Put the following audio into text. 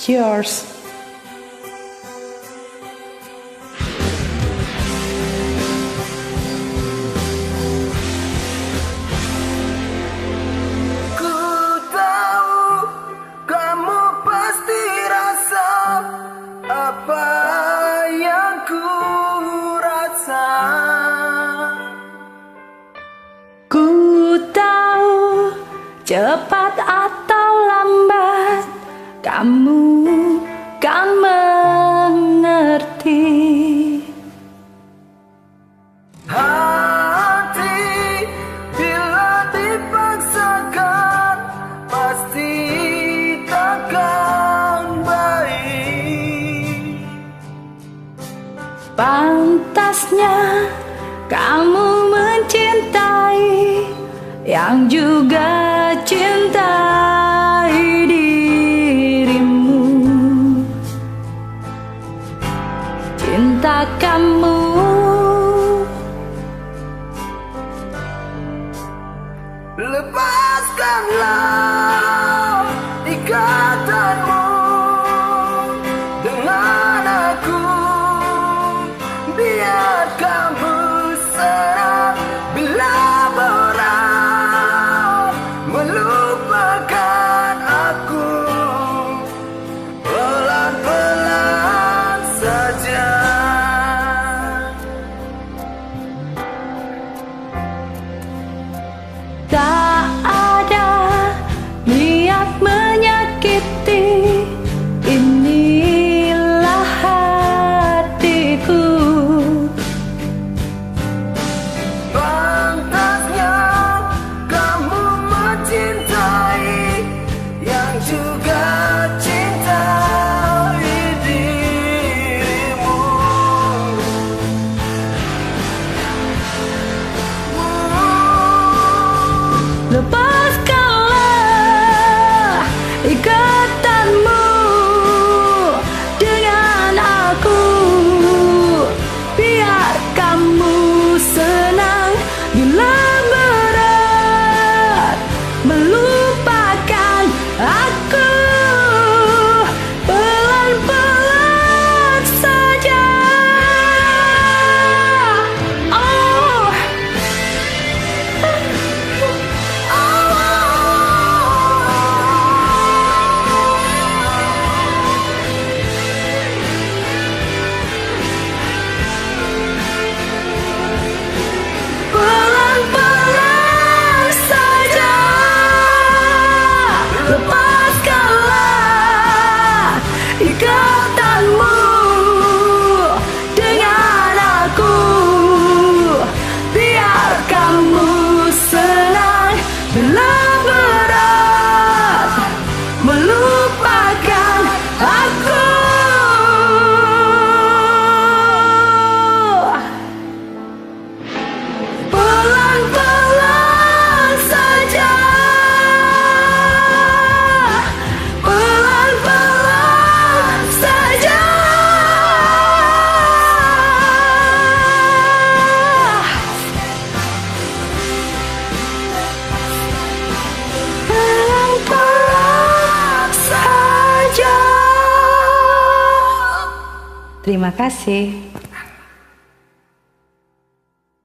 Cheers. Apa yang ku rasa, ku tahu cepat atau lambat kamu kan mengerti. hati bila dipaksakan pasti takkan baik. Pantasnya kamu mencintai yang juga cintai dirimu. Cinta kamu lepaskanlah ikatanmu dengan aku, biar kamu senang bila berat melupakan aku. Pelan-pelan saja. tak ada niat menyakiti, inilah hatiku. Pantasnya kamu mencintai yang juga cintai dirimu. Lepaskanlah ikatanmu dengan aku, biar kamu senang bila berat melupakan aku. Pelan-pelan saja. Oh, pelan-pelan saja. Lepaskanlah ikatanmu dengan aku, biar kamu senang bila berat melupakan aku. Pelan-pelan saja. Pelan-pelan saja. Pelan-pelan saja. Terima kasih.